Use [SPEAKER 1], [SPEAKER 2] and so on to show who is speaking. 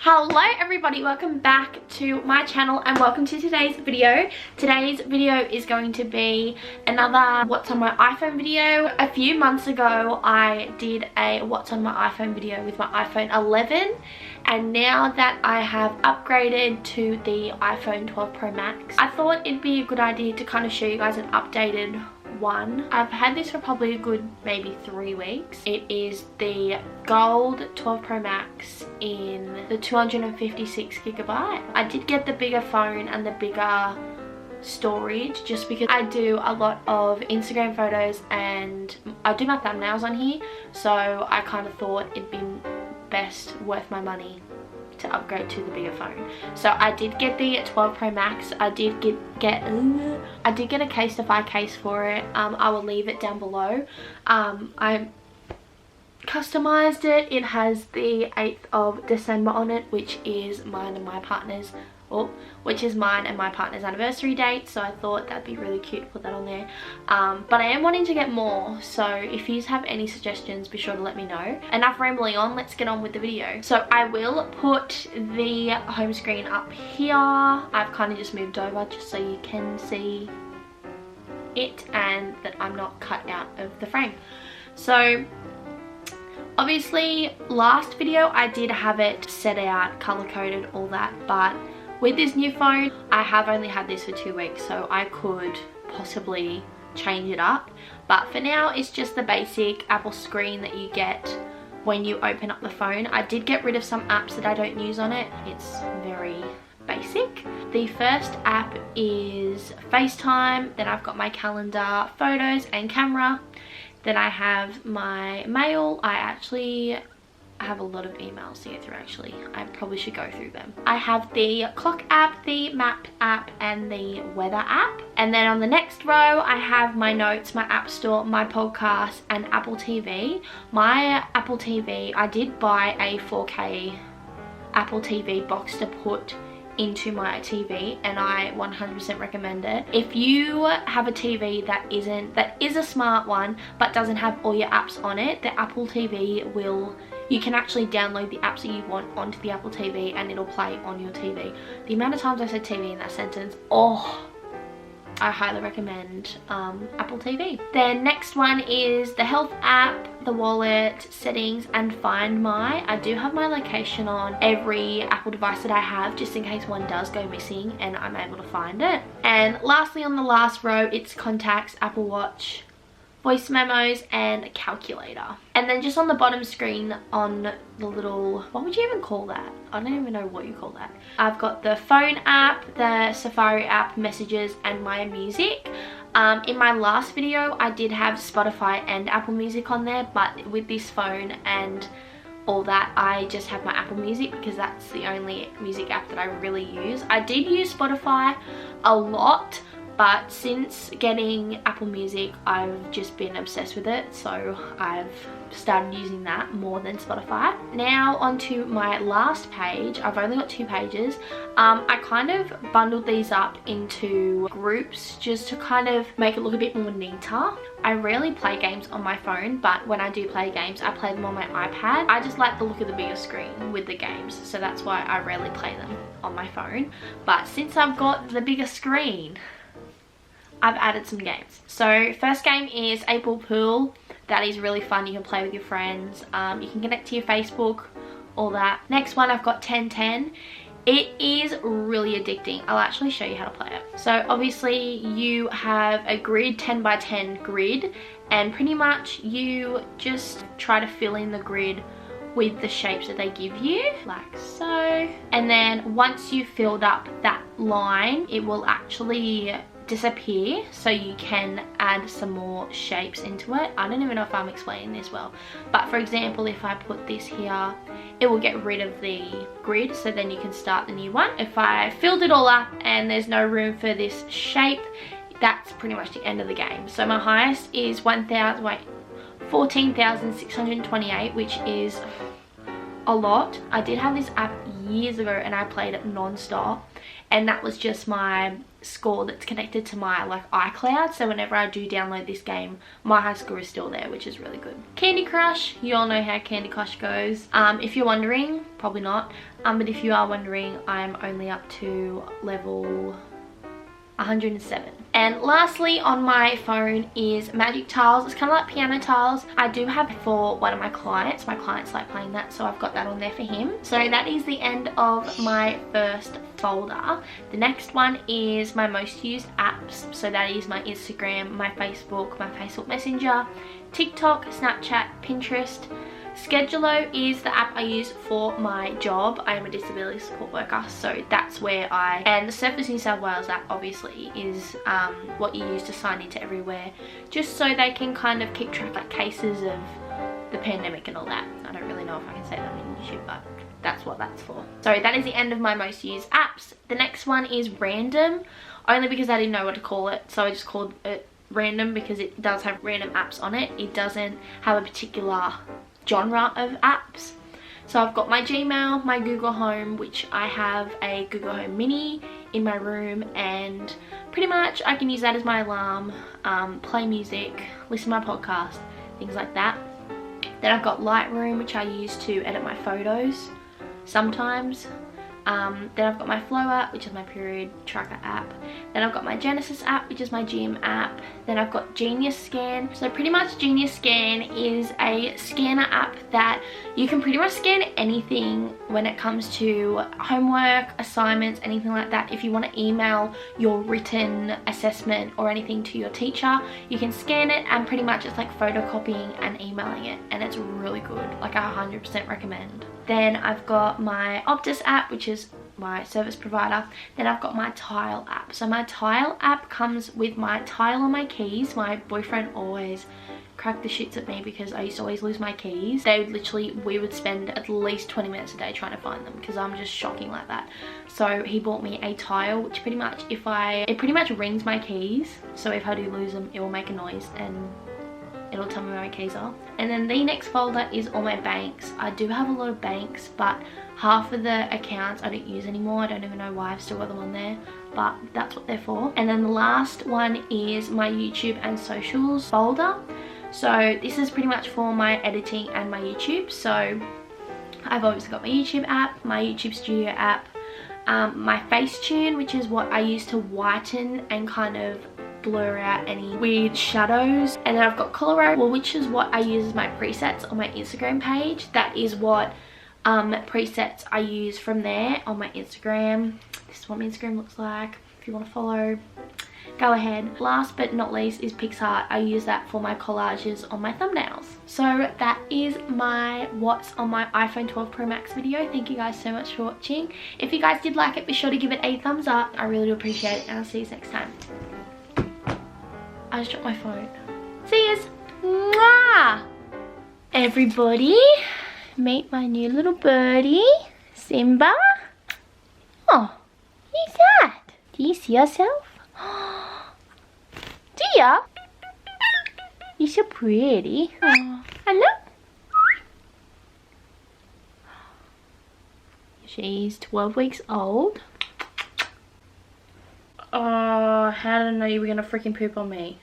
[SPEAKER 1] Hello everybody, welcome back to my channel and welcome to today's video. Today's video is going to be another what's on my iPhone video. A few months ago I did a what's on my iPhone video with my iPhone 11, and now that I have upgraded to the iPhone 12 Pro Max, I thought it'd be a good idea to kind of show you guys an updated one. I've had this for probably a good maybe 3 weeks. It is the gold 12 Pro Max in the 256GB. I did get the bigger phone and the bigger storage just because I do a lot of Instagram photos and I do my thumbnails on here, so I kind of thought it'd be best worth my money to upgrade to the bigger phone. So I did get the 12 Pro Max. I did get a case to 5 case for it. I will leave it down below. I customized it. It has the 8th of December on it, which is mine and my partner's anniversary date, so I thought that'd be really cute to put that on there. But I am wanting to get more, so if you have any suggestions, be sure to let me know. Enough rambling on, let's get on with the video. So I will put the home screen up here. I've kind of just moved over just so you can see it and that I'm not cut out of the frame. So obviously last video I did have it set out, color coded, all that, but with this new phone, I have only had this for 2 weeks, so I could possibly change it up. But for now, it's just the basic Apple screen that you get when you open up the phone. I did get rid of some apps that I don't use on it. It's very basic. The first app is FaceTime, then I've got my calendar, photos and camera. Then I have my mail. I actually have a lot of emails to get through. Actually, I probably should go through them. I have the clock app, the map app and the weather app, and then on the next row I have my notes, my app store, my podcast and Apple TV. My Apple TV, I did buy a 4K Apple TV box to put into my TV and I 100% recommend it. If you have a TV that is a smart one but doesn't have all your apps on it, the Apple TV will, you can actually download the apps that you want onto the Apple TV and it'll play on your TV. The amount of times I said TV in that sentence, oh, I highly recommend Apple TV. Then next one is the health app, the wallet, settings and Find My. I do have my location on every Apple device that I have just in case one does go missing and I'm able to find it. And lastly on the last row, it's contacts, Apple Watch, voice memos and a calculator. And then just on the bottom screen on the little, what would you even call that? I don't even know what you call that. I've got the phone app, the Safari app, messages and my music. In my last video I did have Spotify and Apple Music on there, but with this phone and all that I just have my Apple Music because that's the only music app that I really use. I did use Spotify a lot, but since getting Apple Music I've just been obsessed with it, so I've started using that more than Spotify. Now onto my last page. I've only got 2 pages. I kind of bundled these up into groups just to kind of make it look a bit more neater. I rarely play games on my phone, but when I do play games I play them on my iPad. I just like the look of the bigger screen with the games, so that's why I rarely play them on my phone. But since I've got the bigger screen, I've added some games. So first game is April Pool. That is really fun. You can play with your friends. You can connect to your Facebook, all that. Next one I've got 10-10. It is really addicting. I'll actually show you how to play it. So obviously you have a grid, 10 by 10 grid, and pretty much you just try to fill in the grid with the shapes that they give you, like so. And then once you've filled up that line, it will actually disappear, so you can add some more shapes into it. I don't even know if I'm explaining this well, but for example if I put this here, it will get rid of the grid, so then you can start the new one. If I filled it all up and there's no room for this shape, that's pretty much the end of the game. So my highest is 14,628, which is a lot. I did have this app years ago and I played it non-stop, and that was just my score that's connected to my like iCloud, so whenever I do download this game, my high score is still there, which is really good. Candy Crush, you all know how Candy Crush goes. If you're wondering, probably not, but if you are wondering, I'm only up to level 107. And lastly on my phone is magic tiles. It's kind of like piano tiles. I do have for one of my clients. My clients like playing that, so I've got that on there for him. So that is the end of my first folder. The next one is my most used apps. So that is my Instagram, my Facebook Messenger, TikTok, Snapchat, Pinterest. Schedulo is the app I use for my job. I am a disability support worker, so that's where and the Surfers New South Wales app obviously is what you use to sign into everywhere, just so they can kind of keep track of like cases of the pandemic and all that. I don't really know if I can say that on YouTube, but that's what that's for. So that is the end of my most used apps. The next one is random, only because I didn't know what to call it, so I just called it random because it does have random apps on it. It doesn't have a particular genre of apps. So I've got my Gmail, my Google Home, which I have a Google Home Mini in my room, and pretty much I can use that as my alarm, play music, listen to my podcast, things like that. Then I've got Lightroom, which I use to edit my photos sometimes. Then I've got my Flow app, which is my period tracker app. Then I've got my Genesis app, which is my gym app. Then I've got Genius Scan. So pretty much Genius Scan is a scanner app that you can pretty much scan anything when it comes to homework, assignments, anything like that. If you want to email your written assessment or anything to your teacher, you can scan it, and pretty much it's like photocopying and emailing it, and it's really good. Like I 100% recommend. Then I've got my Optus app, which is my service provider. Then I've got my Tile app. So my Tile app comes with my tile on my keys. My boyfriend always cracked the shits at me because I used to always lose my keys. We would spend at least 20 minutes a day trying to find them because I'm just shocking like that. So he bought me a tile, which pretty much it pretty much rings my keys. So if I do lose them, it will make a noise and it'll tell me where my keys are. And then the next folder is all my banks. I do have a lot of banks, but half of the accounts I don't use anymore. I don't even know why I've still got them on there, but that's what they're for. And then the last one is my YouTube and socials folder. So this is pretty much for my editing and my YouTube. So I've obviously got my YouTube app, my YouTube Studio app, my Facetune, which is what I use to whiten and kind of blur out any weird shadows. And then I've got Colorado, which is what I use as my presets on my Instagram page. That is what presets I use from there on my Instagram. This is what my Instagram looks like. If you want to follow, go ahead. Last but not least is PixArt. I use that for my collages on my thumbnails. So that is my what's on my iPhone 12 Pro Max video. Thank you guys so much for watching. If you guys did like it, be sure to give it a thumbs up. I really do appreciate it, and I'll see you next time. I just dropped my phone. See yous. Mwah! Everybody, meet my new little birdie, Simba. Oh, who's that? Do you see yourself? Do ya? You're so pretty. Oh, hello? She's 12 weeks old. Oh, how did I know you were gonna freaking poop on me?